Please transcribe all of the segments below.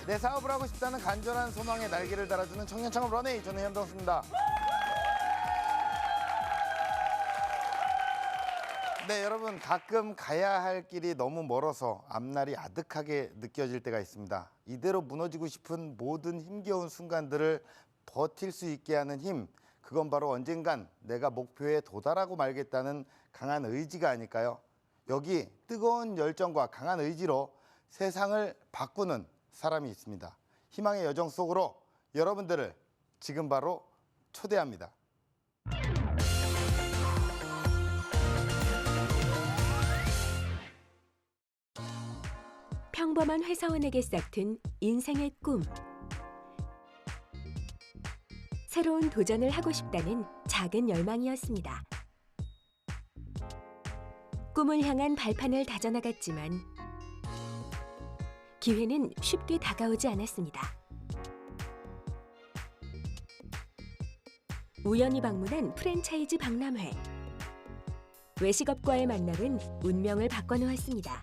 내 사업을 하고 싶다는 간절한 소망에 날개를 달아주는 청년 창업 런웨이, 저는 현동수입니다. 네, 여러분, 가끔 가야 할 길이 너무 멀어서 앞날이 아득하게 느껴질 때가 있습니다. 이대로 무너지고 싶은 모든 힘겨운 순간들을 버틸 수 있게 하는 힘, 그건 바로 언젠간 내가 목표에 도달하고 말겠다는 강한 의지가 아닐까요? 여기 뜨거운 열정과 강한 의지로 세상을 바꾸는 사람이 있습니다. 희망의 여정 속으로 여러분들을 지금 바로 초대합니다. 평범한 회사원에게 싹튼 인생의 꿈. 새로운 도전을 하고 싶다는 작은 열망이었습니다. 꿈을 향한 발판을 다져나갔지만 기회는 쉽게 다가오지 않았습니다. 우연히 방문한 프랜차이즈 박람회. 외식업과의 만남은 운명을 바꿔놓았습니다.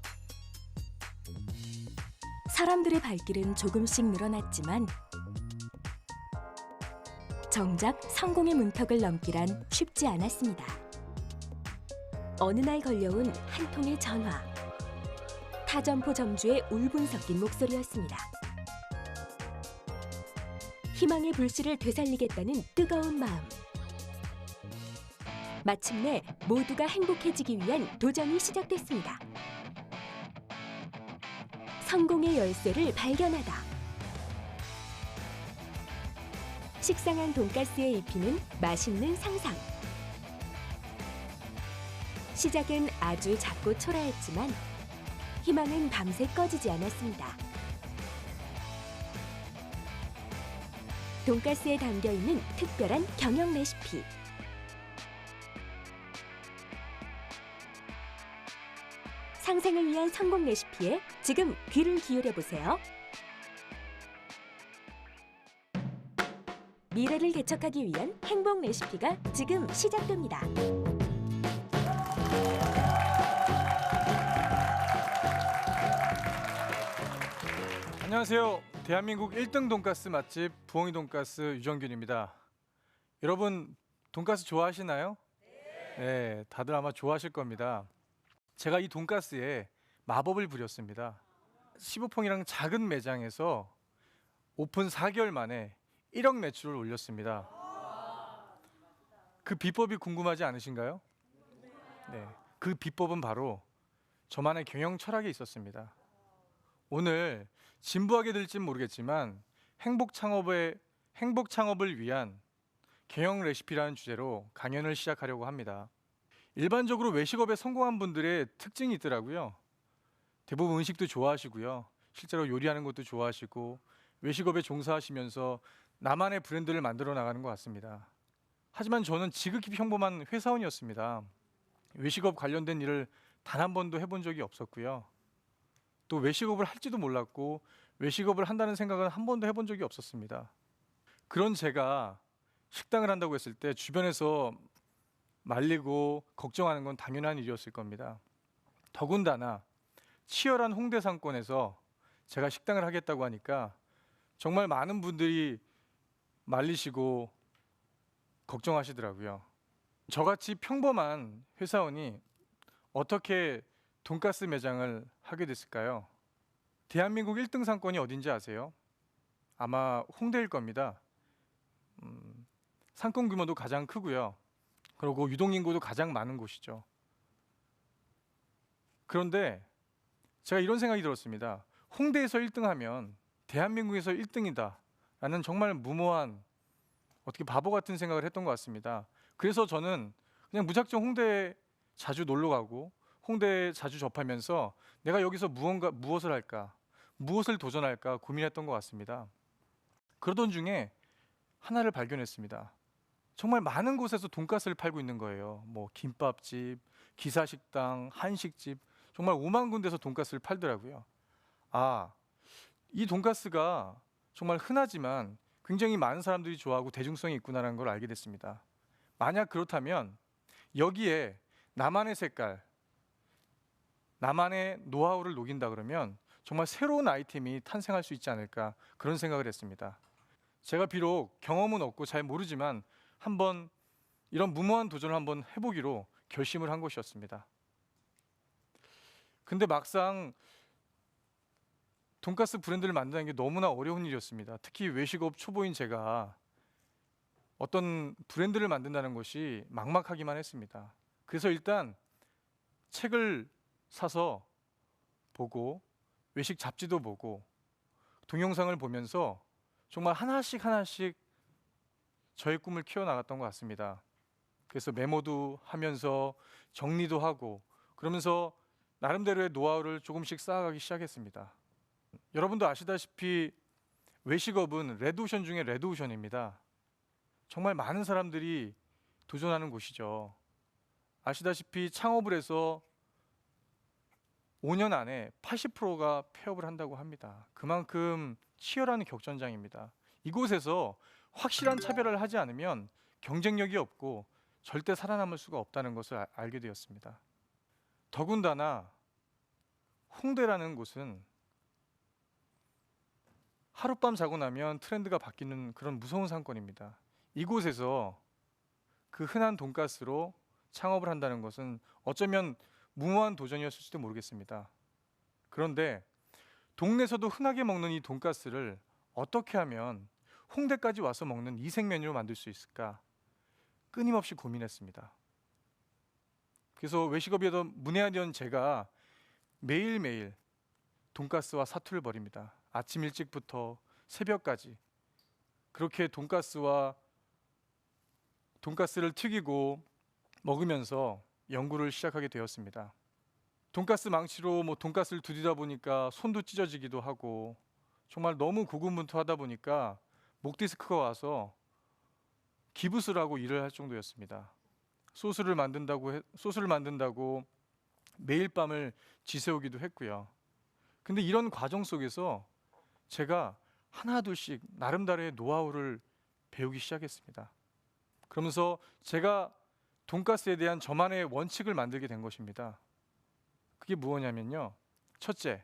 사람들의 발길은 조금씩 늘어났지만 정작 성공의 문턱을 넘기란 쉽지 않았습니다. 어느 날 걸려온 한 통의 전화. 타점포 점주의 울분 섞인 목소리였습니다. 희망의 불씨를 되살리겠다는 뜨거운 마음. 마침내 모두가 행복해지기 위한 도전이 시작됐습니다. 성공의 열쇠를 발견하다. 식상한 돈가스에 입히는 맛있는 상상. 시작은 아주 작고 초라했지만 희망은 밤새 꺼지지 않았습니다. 돈가스에 담겨있는 특별한 경영 레시피. 상생을 위한 성공 레시피에 지금 귀를 기울여 보세요. 미래를 개척하기 위한 행복 레시피가 지금 시작됩니다. 안녕하세요. 대한민국 1등 돈가스 맛집 부엉이 돈가스 유정균입니다. 여러분, 돈가스 좋아하시나요? 네, 다들 아마 좋아하실 겁니다. 제가 이 돈가스에 마법을 부렸습니다. 15평이랑 작은 매장에서 오픈 4개월 만에 1억 매출을 올렸습니다. 그 비법이 궁금하지 않으신가요? 네, 그 비법은 바로 저만의 경영 철학에 있었습니다. 오늘 진부하게 들진 모르겠지만 행복 창업을 위한 경영 레시피라는 주제로 강연을 시작하려고 합니다. 일반적으로 외식업에 성공한 분들의 특징이 있더라고요. 대부분 음식도 좋아하시고요. 실제로 요리하는 것도 좋아하시고 외식업에 종사하시면서 나만의 브랜드를 만들어 나가는 것 같습니다. 하지만 저는 지극히 평범한 회사원이었습니다. 외식업 관련된 일을 단 한 번도 해본 적이 없었고요. 또 외식업을 할지도 몰랐고 외식업을 한다는 생각은 한 번도 해본 적이 없었습니다. 그런 제가 식당을 한다고 했을 때 주변에서 말리고 걱정하는 건 당연한 일이었을 겁니다. 더군다나 치열한 홍대 상권에서 제가 식당을 하겠다고 하니까 정말 많은 분들이 말리시고 걱정하시더라고요. 저같이 평범한 회사원이 어떻게 돈가스 매장을 하게 됐을까요? 대한민국 1등 상권이 어딘지 아세요? 아마 홍대일 겁니다. 상권 규모도 가장 크고요. 그리고 유동인구도 가장 많은 곳이죠. 그런데 제가 이런 생각이 들었습니다. 홍대에서 1등하면 대한민국에서 1등이다 라는 정말 무모한, 어떻게 바보 같은 생각을 했던 것 같습니다. 그래서 저는 그냥 무작정 홍대에 자주 놀러 가고 홍대에 자주 접하면서 내가 여기서 무엇을 할까, 무엇을 도전할까 고민했던 것 같습니다. 그러던 중에 하나를 발견했습니다. 정말 많은 곳에서 돈가스를 팔고 있는 거예요. 뭐 김밥집, 기사식당, 한식집, 정말 5만 군데서 돈가스를 팔더라고요. 아, 이 돈가스가 정말 흔하지만 굉장히 많은 사람들이 좋아하고 대중성이 있구나라는 걸 알게 됐습니다. 만약 그렇다면 여기에 나만의 색깔, 나만의 노하우를 녹인다 그러면 정말 새로운 아이템이 탄생할 수 있지 않을까 그런 생각을 했습니다. 제가 비록 경험은 없고 잘 모르지만 한번 이런 무모한 도전을 한번 해보기로 결심을 한 것이었습니다. 근데 막상 돈가스 브랜드를 만드는 게 너무나 어려운 일이었습니다. 특히 외식업 초보인 제가 어떤 브랜드를 만든다는 것이 막막하기만 했습니다. 그래서 일단 책을 사서 보고 외식 잡지도 보고 동영상을 보면서 정말 하나씩 하나씩 저의 꿈을 키워나갔던 것 같습니다. 그래서 메모도 하면서 정리도 하고 그러면서 나름대로의 노하우를 조금씩 쌓아가기 시작했습니다. 여러분도 아시다시피 외식업은 레드오션 중에 레드오션입니다. 정말 많은 사람들이 도전하는 곳이죠. 아시다시피 창업을 해서 5년 안에 80%가 폐업을 한다고 합니다. 그만큼 치열한 격전장입니다. 이곳에서 확실한 차별화를 하지 않으면 경쟁력이 없고 절대 살아남을 수가 없다는 것을 알게 되었습니다. 더군다나 홍대라는 곳은 하룻밤 자고 나면 트렌드가 바뀌는 그런 무서운 상권입니다. 이곳에서 그 흔한 돈가스로 창업을 한다는 것은 어쩌면 무모한 도전이었을지도 모르겠습니다. 그런데 동네에서도 흔하게 먹는 이 돈가스를 어떻게 하면 홍대까지 와서 먹는 이색 메뉴로 만들 수 있을까 끊임없이 고민했습니다. 그래서 외식업에도 문외한이던 제가 매일매일 돈가스와 사투를 벌입니다. 아침 일찍부터 새벽까지 그렇게 돈가스를 튀기고 먹으면서 연구를 시작하게 되었습니다. 돈가스 망치로 돈가스를 두드리다 보니까 손도 찢어지기도 하고 정말 너무 고군분투하다 보니까 목 디스크가 와서 기부스를 하고 일을 할 정도였습니다. 소스를 만든다고 매일 밤을 지새우기도 했고요. 근데 이런 과정 속에서 제가 하나둘씩 나름대로의 노하우를 배우기 시작했습니다. 그러면서 제가 돈가스에 대한 저만의 원칙을 만들게 된 것입니다. 그게 무엇이냐면요. 첫째,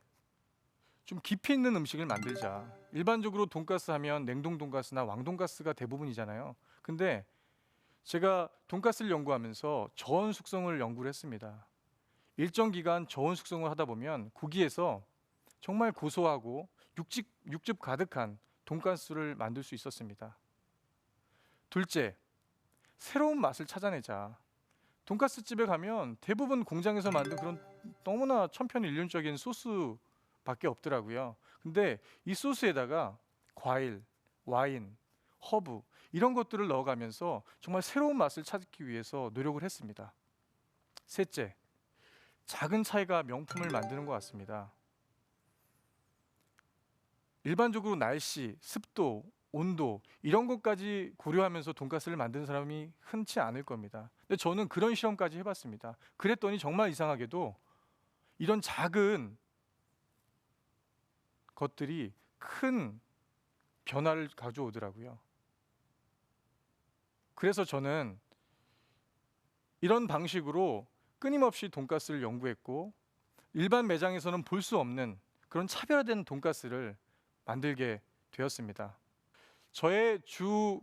좀 깊이 있는 음식을 만들자. 일반적으로 돈가스 하면 냉동 돈가스나 왕돈가스가 대부분이잖아요. 근데 제가 돈가스를 연구하면서 저온 숙성을 연구를 했습니다. 일정 기간 저온 숙성을 하다 보면 고기에서 정말 고소하고 육즙 가득한 돈가스를 만들 수 있었습니다. 둘째, 새로운 맛을 찾아내자. 돈가스 집에 가면 대부분 공장에서 만든 그런 너무나 천편일률적인 소스밖에 없더라고요. 근데 이 소스에다가 과일, 와인, 허브 이런 것들을 넣어가면서 정말 새로운 맛을 찾기 위해서 노력을 했습니다. 셋째, 작은 차이가 명품을 만드는 것 같습니다. 일반적으로 날씨, 습도, 온도 이런 것까지 고려하면서 돈가스를 만드는 사람이 흔치 않을 겁니다. 근데 저는 그런 실험까지 해봤습니다. 그랬더니 정말 이상하게도 이런 작은 것들이 큰 변화를 가져오더라고요. 그래서 저는 이런 방식으로 끊임없이 돈가스를 연구했고 일반 매장에서는 볼 수 없는 그런 차별화된 돈가스를 만들게 되었습니다. 저의 주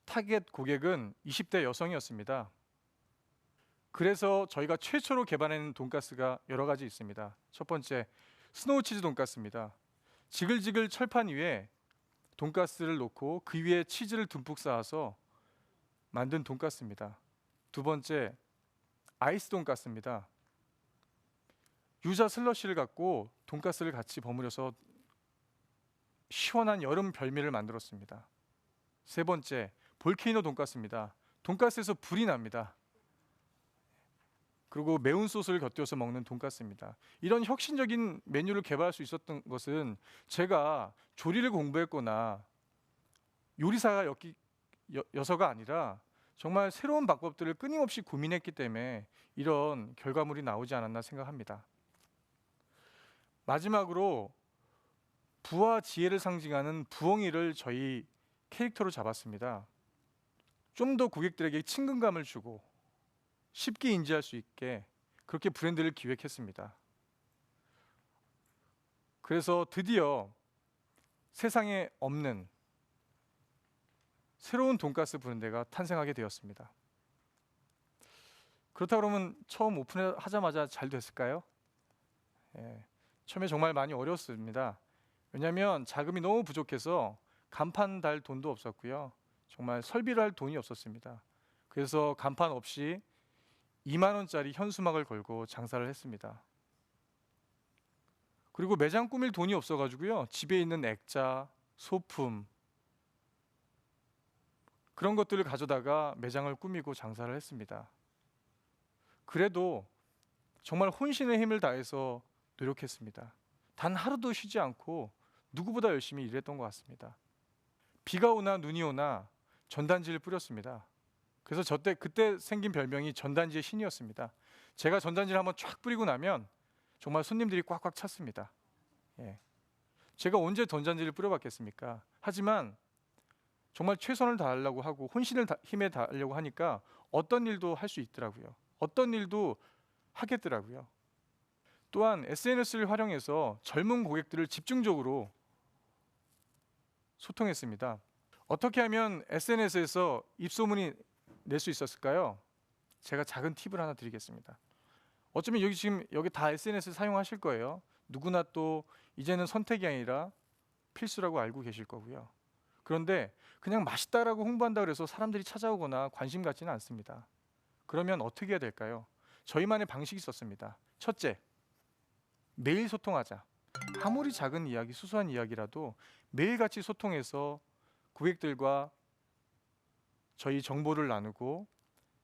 타겟 고객은 20대 여성이었습니다. 그래서 저희가 최초로 개발해낸 돈가스가 여러 가지 있습니다. 첫 번째, 스노우 치즈 돈가스입니다. 지글지글 철판 위에 돈가스를 놓고 그 위에 치즈를 듬뿍 쌓아서 만든 돈가스입니다. 두 번째, 아이스 돈가스입니다. 유자 슬러시를 갖고 돈가스를 같이 버무려서 시원한 여름 별미를 만들었습니다. 세 번째, 볼케이노 돈가스입니다. 돈가스에서 불이 납니다. 그리고 매운 소스를 곁들여서 먹는 돈가스입니다. 이런 혁신적인 메뉴를 개발할 수 있었던 것은 제가 조리를 공부했거나 요리사가 아니라 정말 새로운 방법들을 끊임없이 고민했기 때문에 이런 결과물이 나오지 않았나 생각합니다. 마지막으로 부와 지혜를 상징하는 부엉이를 저희 캐릭터로 잡았습니다. 좀 더 고객들에게 친근감을 주고 쉽게 인지할 수 있게 그렇게 브랜드를 기획했습니다. 그래서 드디어 세상에 없는 새로운 돈가스 브랜드가 탄생하게 되었습니다. 그렇다 그러면 처음 오픈하자마자 잘 됐을까요? 예, 처음에 정말 많이 어려웠습니다. 왜냐하면 자금이 너무 부족해서 간판 달 돈도 없었고요. 정말 설비를 할 돈이 없었습니다. 그래서 간판 없이 2만 원짜리 현수막을 걸고 장사를 했습니다. 그리고 매장 꾸밀 돈이 없어가지고요. 집에 있는 액자, 소품 그런 것들을 가져다가 매장을 꾸미고 장사를 했습니다. 그래도 정말 혼신의 힘을 다해서 노력했습니다. 단 하루도 쉬지 않고 누구보다 열심히 일했던 것 같습니다. 비가 오나 눈이 오나 전단지를 뿌렸습니다. 그래서 그때 생긴 별명이 전단지의 신이었습니다. 제가 전단지를 한번 쫙 뿌리고 나면 정말 손님들이 꽉꽉 찼습니다. 예. 제가 언제 전단지를 뿌려봤겠습니까? 하지만 정말 최선을 다하려고 하고 힘에 다하려고 하니까 어떤 일도 할 수 있더라고요. 어떤 일도 하겠더라고요. 또한 SNS를 활용해서 젊은 고객들을 집중적으로 소통했습니다. 어떻게 하면 SNS에서 입소문이 낼 수 있었을까요? 제가 작은 팁을 하나 드리겠습니다. 어쩌면 여기 다 SNS 사용하실 거예요. 누구나 또 이제는 선택이 아니라 필수라고 알고 계실 거고요. 그런데 그냥 맛있다라고 홍보한다고 해서 사람들이 찾아오거나 관심 갖지는 않습니다. 그러면 어떻게 해야 될까요? 저희만의 방식이 있었습니다. 첫째, 매일 소통하자. 아무리 작은 이야기, 수수한 이야기라도 매일같이 소통해서 고객들과 저희 정보를 나누고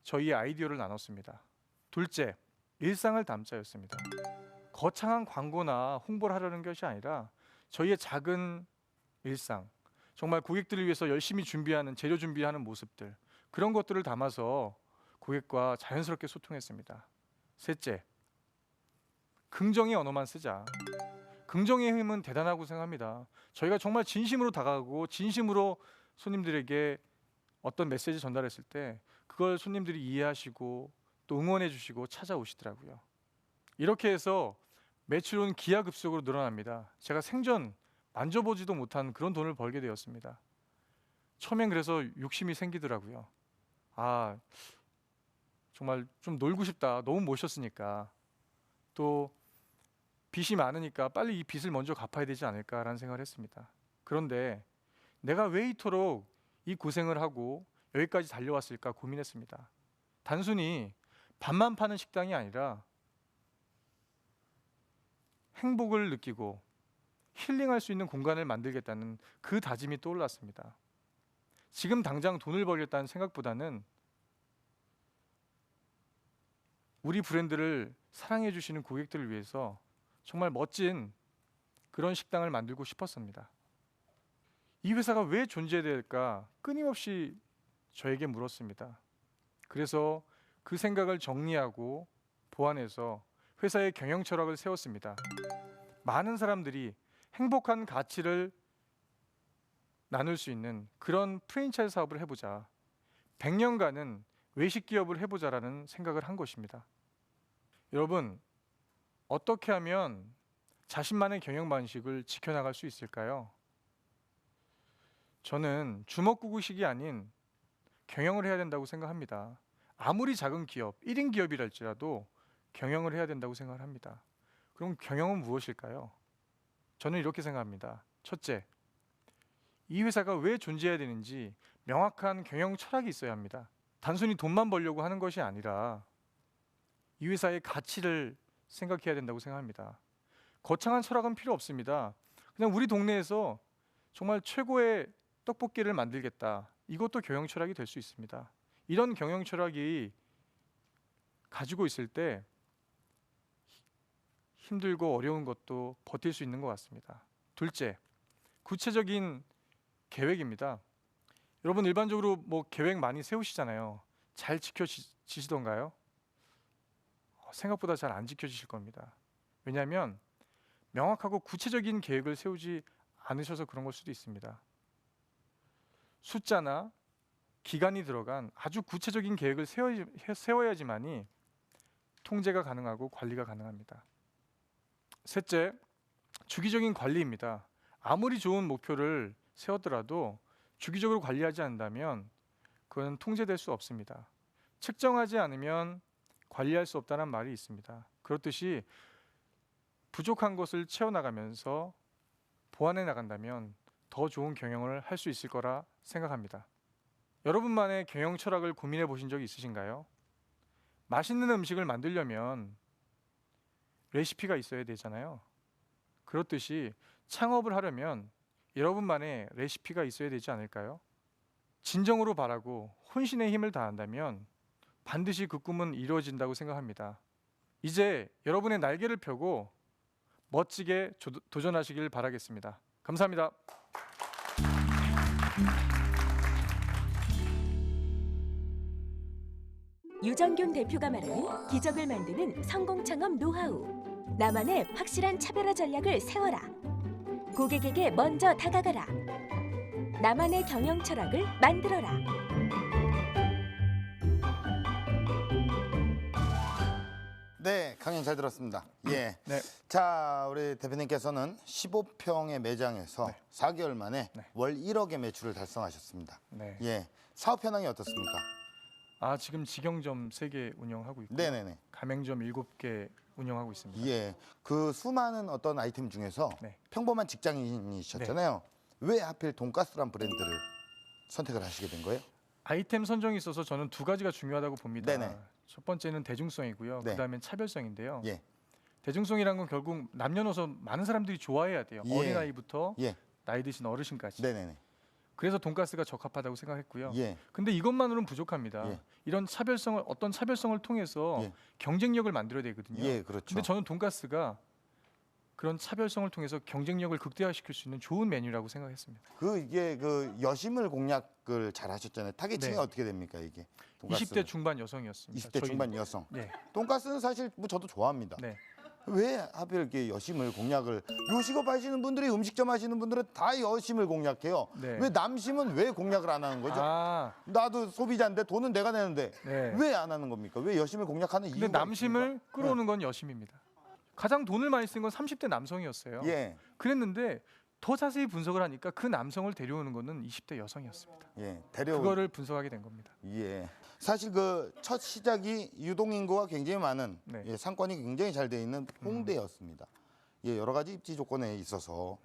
저희의 아이디어를 나눴습니다. 둘째, 일상을 담자였습니다. 거창한 광고나 홍보를 하려는 것이 아니라 저희의 작은 일상, 정말 고객들을 위해서 열심히 준비하는 재료 준비하는 모습들, 그런 것들을 담아서 고객과 자연스럽게 소통했습니다. 셋째, 긍정의 언어만 쓰자. 긍정의 힘은 대단하고 생각합니다. 저희가 정말 진심으로 다가가고 진심으로 손님들에게 어떤 메시지 전달했을 때 그걸 손님들이 이해하시고 또 응원해 주시고 찾아오시더라고요. 이렇게 해서 매출은 기하급수적으로 늘어납니다. 제가 생전 만져보지도 못한 그런 돈을 벌게 되었습니다. 처음엔 그래서 욕심이 생기더라고요. 아, 정말 좀 놀고 싶다. 너무 모셨으니까. 또 빚이 많으니까 빨리 이 빚을 먼저 갚아야 되지 않을까라는 생각을 했습니다. 그런데 내가 왜 이토록 이 고생을 하고 여기까지 달려왔을까 고민했습니다. 단순히 밥만 파는 식당이 아니라 행복을 느끼고 힐링할 수 있는 공간을 만들겠다는 그 다짐이 떠올랐습니다. 지금 당장 돈을 벌겠다는 생각보다는 우리 브랜드를 사랑해 주시는 고객들을 위해서 정말 멋진 그런 식당을 만들고 싶었습니다. 이 회사가 왜 존재해야 될까 끊임없이 저에게 물었습니다. 그래서 그 생각을 정리하고 보완해서 회사의 경영 철학을 세웠습니다. 많은 사람들이 행복한 가치를 나눌 수 있는 그런 프랜차이즈 사업을 해보자. 100년간은 외식 기업을 해보자라는 생각을 한 것입니다. 여러분, 어떻게 하면 자신만의 경영 방식을 지켜나갈 수 있을까요? 저는 주먹구구식이 아닌 경영을 해야 된다고 생각합니다. 아무리 작은 기업, 1인 기업이랄지라도 경영을 해야 된다고 생각을 합니다. 그럼 경영은 무엇일까요? 저는 이렇게 생각합니다. 첫째, 이 회사가 왜 존재해야 되는지 명확한 경영 철학이 있어야 합니다. 단순히 돈만 벌려고 하는 것이 아니라 이 회사의 가치를 생각해야 된다고 생각합니다. 거창한 철학은 필요 없습니다. 그냥 우리 동네에서 정말 최고의 떡볶이를 만들겠다. 이것도 경영 철학이 될 수 있습니다. 이런 경영 철학이 가지고 있을 때 힘들고 어려운 것도 버틸 수 있는 것 같습니다. 둘째, 구체적인 계획입니다. 여러분 일반적으로 뭐 계획 많이 세우시잖아요. 잘 지켜지시던가요? 생각보다 잘 안 지켜지실 겁니다. 왜냐하면 명확하고 구체적인 계획을 세우지 않으셔서 그런 걸 수도 있습니다. 숫자나 기간이 들어간 아주 구체적인 계획을 세워야지만이 통제가 가능하고 관리가 가능합니다. 셋째, 주기적인 관리입니다. 아무리 좋은 목표를 세웠더라도 주기적으로 관리하지 않는다면 그건 통제될 수 없습니다. 측정하지 않으면 관리할 수 없다는 말이 있습니다. 그렇듯이 부족한 것을 채워나가면서 보완해 나간다면 더 좋은 경영을 할 수 있을 거라 생각합니다. 여러분만의 경영 철학을 고민해 보신 적 있으신가요? 맛있는 음식을 만들려면 레시피가 있어야 되잖아요. 그렇듯이 창업을 하려면 여러분만의 레시피가 있어야 되지 않을까요? 진정으로 바라고 혼신의 힘을 다한다면 반드시 그 꿈은 이루어진다고 생각합니다. 이제 여러분의 날개를 펴고 멋지게 도전하시길 바라겠습니다. 감사합니다. 유정균 대표가 말하는 기적을 만드는 성공 창업 노하우. 나만의 확실한 차별화 전략을 세워라. 고객에게 먼저 다가가라. 나만의 경영 철학을 만들어라. 네, 강연 잘 들었습니다. 예. 네. 자, 우리 대표님께서는 15평의 매장에서 4개월 만에 네. 월 1억의 매출을 달성하셨습니다. 네. 예. 사업 현황이 어떻습니까? 지금 직영점 3개 운영하고 있고 네네네. 가맹점 7개 운영하고 있습니다. 예. 그 수많은 어떤 아이템 중에서 네. 평범한 직장인이셨잖아요. 왜 하필 돈가스란 브랜드를 선택을 하시게 된 거예요? 아이템 선정에 있어서 저는 2가지가 중요하다고 봅니다. 네네. 첫 번째는 대중성이고요. 네. 그다음엔 차별성인데요. 예. 대중성이란 건 결국 남녀노소 많은 사람들이 좋아해야 돼요. 예. 어린아이부터 예. 나이 드신 어르신까지. 네네네. 그래서 돈가스가 적합하다고 생각했고요. 예. 근데 이것만으로는 부족합니다. 예. 이런 어떤 차별성을 통해서 예. 경쟁력을 만들어야 되거든요. 예, 그렇죠. 근데 저는 돈가스가 그런 차별성을 통해서 경쟁력을 극대화시킬 수 있는 좋은 메뉴라고 생각했습니다. 이게 여심을 공략을 잘 하셨잖아요. 타겟층이 네. 어떻게 됩니까, 이게? 돈가스는? 20대 중반 여성이었습니다. 20대 중반 여성. 네. 돈가스는 사실 뭐 저도 좋아합니다. 네. 왜 하필 이렇게 여심을 공략을 요식업 하시는 분들이 음식점 하시는 분들은 다 여심을 공략해요. 네. 왜 남심은 왜 공략을 안 하는 거죠? 나도 소비자인데 돈은 내가 내는데 네. 왜 안 하는 겁니까? 왜 여심을 공략하는 근데 이유가 남심을 끌어오는 건 여심입니다. 가장 돈을 많이 쓴 건 30대 남성이었어요. 있습니까? 예. 그랬는데 더 자세히 분석을 하니까 그 남성을 데려오는 거는 20대 여성이었습니다. 예. 데려오. 그거를 분석하게 된 겁니다. 예. 사실 첫 시작이 유동 인구가 굉장히 많은 네. 예, 상권이 굉장히 잘 돼 있는 홍대였습니다. 예, 여러 가지 입지 조건에 있어서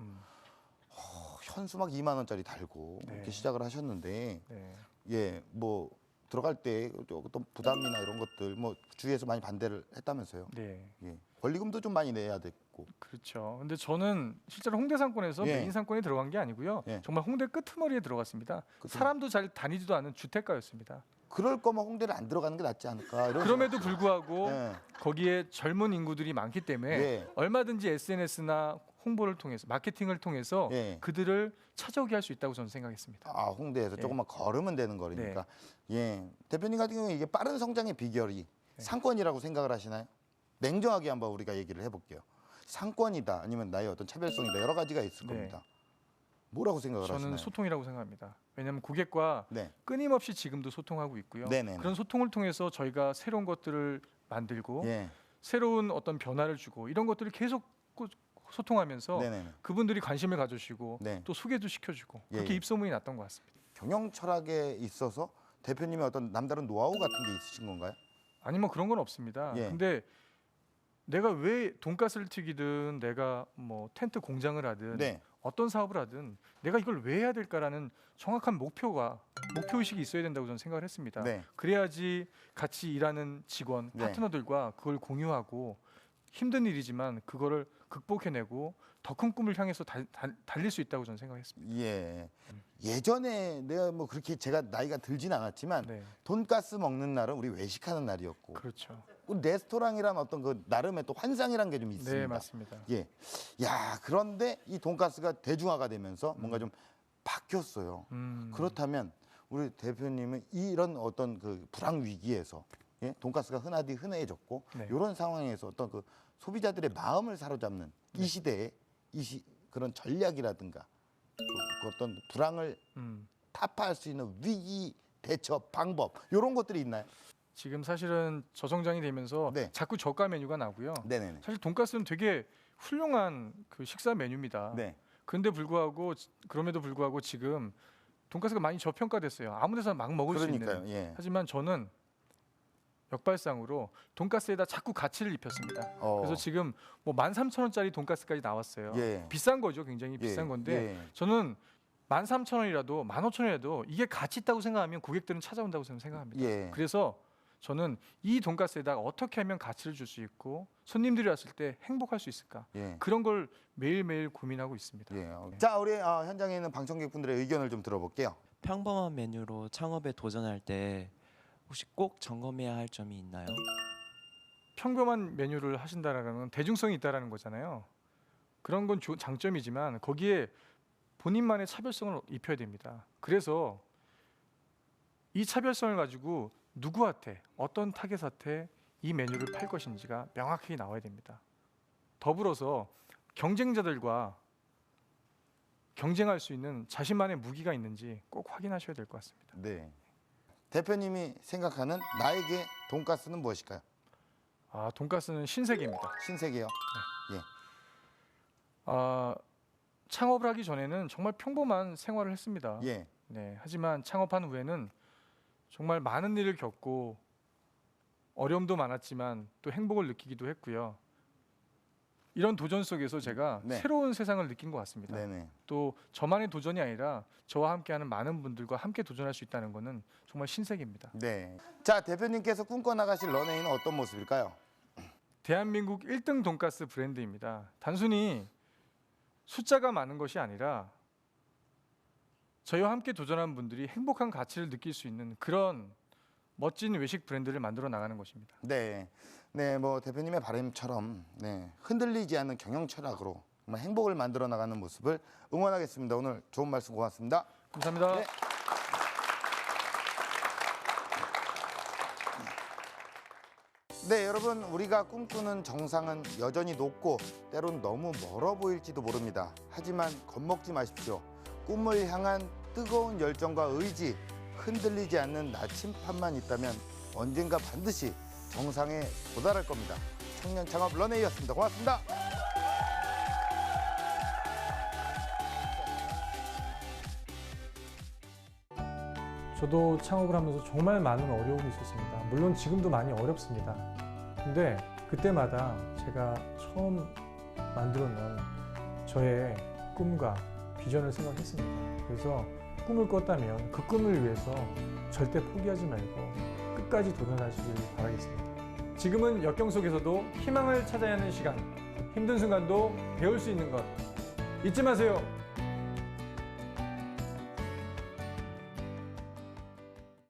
현수 막 2만 원짜리 달고 네. 이렇게 시작을 하셨는데 네. 예, 뭐 들어갈 때 어떤 부담이나 이런 것들 뭐 주위에서 많이 반대를 했다면서요. 네. 예. 권리금도 좀 많이 내야 됐고. 그렇죠. 근데 저는 실제로 홍대 상권에서 예. 메인 상권에 들어간 게 아니고요. 예. 정말 홍대 끄트머리에 들어갔습니다. 사람도 잘 다니지도 않은 주택가였습니다. 그럴 거면 홍대를 안 들어가는 게 낫지 않을까. 이런 그럼에도 불구하고 예. 거기에 젊은 인구들이 많기 때문에 예. 얼마든지 SNS나 홍보를 통해서 마케팅을 통해서 예. 그들을 찾아오게 할 수 있다고 저는 생각했습니다. 홍대에서 예. 조금만 걸으면 되는 거리니까. 예. 대표님 같은 경우에 이게 빠른 성장의 비결이 상권이라고 생각을 하시나요? 냉정하게 한번 우리가 얘기를 해볼게요. 상권이다 아니면 나의 어떤 차별성이다 여러 가지가 있을 네. 겁니다. 뭐라고 생각을 저는 하시나요? 소통이라고 생각합니다. 왜냐하면 고객과 네. 끊임없이 지금도 소통하고 있고요. 네네네. 그런 소통을 통해서 저희가 새로운 것들을 만들고 예. 새로운 어떤 변화를 주고 이런 것들을 계속 소통하면서 네네네. 그분들이 관심을 가져주시고 네. 또 소개도 시켜주고 예, 그렇게 예. 입소문이 났던 것 같습니다. 경영 철학에 있어서 대표님의 어떤 남다른 노하우 같은 게 있으신 건가요? 아니면 그런 건 없습니다. 예. 근데 내가 왜 돈가스를 튀기든 내가 뭐 텐트 공장을 하든 네. 어떤 사업을 하든 내가 이걸 왜 해야 될까라는 정확한 목표 의식이 있어야 된다고 저는 생각을 했습니다. 네. 그래야지 같이 일하는 직원, 네. 파트너들과 그걸 공유하고 힘든 일이지만 그거를 극복해내고 더 큰 꿈을 향해서 달릴 수 있다고 저는 생각했습니다. 예. 예전에 내가 뭐 그렇게 제가 나이가 들진 않았지만 네, 돈가스 먹는 날은 우리 외식하는 날이었고 그렇죠. 우리 레스토랑이란 어떤 그 나름의 또 환상이란 게 좀 있습니다. 네, 맞습니다. 예. 야, 그런데 이 돈가스가 대중화가 되면서 뭔가 좀 바뀌었어요. 그렇다면 우리 대표님은 이런 어떤 그 불황 위기에서 예? 돈가스가 흔하디 흔해졌고 네. 이런 상황에서 어떤 그 소비자들의 마음을 사로잡는 이 시대에 그런 전략이라든가 그 어떤 불황을 타파할 수 있는 위기 대처 방법 이런 것들이 있나요? 지금 사실은 저성장이 되면서 네. 자꾸 저가 메뉴가 나고요. 네네네. 사실 돈가스는 되게 훌륭한 그 식사 메뉴입니다. 네. 그럼에도 불구하고 지금 돈가스가 많이 저평가됐어요. 아무 데서나 막 먹을 수 그러니까요. 있는. 예. 하지만 저는 역발상으로 돈가스에다 자꾸 가치를 입혔습니다. 그래서 지금 뭐 13,000원짜리 돈가스까지 나왔어요. 예. 비싼 거죠. 굉장히 비싼 건데 예. 저는 13,000원이라도 15,000원이라도 이게 가치 있다고 생각하면 고객들은 찾아온다고 저는 생각합니다. 예. 그래서 저는 이 돈가스에다가 어떻게 하면 가치를 줄 수 있고 손님들이 왔을 때 행복할 수 있을까? 예. 그런 걸 매일매일 고민하고 있습니다. 예. 자, 우리 현장에 있는 방청객분들의 의견을 좀 들어볼게요. 평범한 메뉴로 창업에 도전할 때 혹시 꼭 점검해야 할 점이 있나요? 평범한 메뉴를 하신다라는 건 대중성이 있다라는 거잖아요. 그런 건 장점이지만 거기에 본인만의 차별성을 입혀야 됩니다. 그래서 이 차별성을 가지고 누구한테 어떤 타겟한테 이 메뉴를 팔 것인지가 명확히 나와야 됩니다. 더불어서 경쟁자들과 경쟁할 수 있는 자신만의 무기가 있는지 꼭 확인하셔야 될 것 같습니다. 네. 대표님이 생각하는 나에게 돈가스는 무엇일까요? 돈가스는 신세계입니다. 신세계요. 창업을 하기 전에는 정말 평범한 생활을 했습니다. 예. 네, 하지만 창업한 후에는 정말 많은 일을 겪고 어려움도 많았지만 또 행복을 느끼기도 했고요. 이런 도전 속에서 제가 네. 새로운 세상을 느낀 것 같습니다. 네네. 또 저만의 도전이 아니라 저와 함께하는 많은 분들과 함께 도전할 수 있다는 것은 정말 신세계입니다. 네. 자, 대표님께서 꿈꿔 나가실 런웨이는 어떤 모습일까요? 대한민국 1등 돈가스 브랜드입니다. 단순히 숫자가 많은 것이 아니라 저희와 함께 도전한 분들이 행복한 가치를 느낄 수 있는 그런 멋진 외식 브랜드를 만들어 나가는 것입니다. 네. 네, 뭐 대표님의 바람처럼 흔들리지 않는 경영 철학으로 정말 행복을 만들어 나가는 모습을 응원하겠습니다. 오늘 좋은 말씀 고맙습니다. 감사합니다. 네. 네, 여러분, 우리가 꿈꾸는 정상은 여전히 높고 때론 너무 멀어 보일지도 모릅니다. 하지만 겁먹지 마십시오. 꿈을 향한 뜨거운 열정과 의지, 흔들리지 않는 나침판만 있다면 언젠가 반드시 정상에 도달할 겁니다. 청년 창업 런웨이였습니다. 고맙습니다. 저도 창업을 하면서 정말 많은 어려움이 있었습니다. 물론 지금도 많이 어렵습니다. 근데 그때마다 제가 처음 만들어 놓은 저의 꿈과 비전을 생각했습니다. 그래서 꿈을 꿨다면 그 꿈을 위해서 절대 포기하지 말고 끝까지 도전하시길 바라겠습니다. 지금은 역경 속에서도 희망을 찾아야 하는 시간, 힘든 순간도 배울 수 있는 것 잊지 마세요.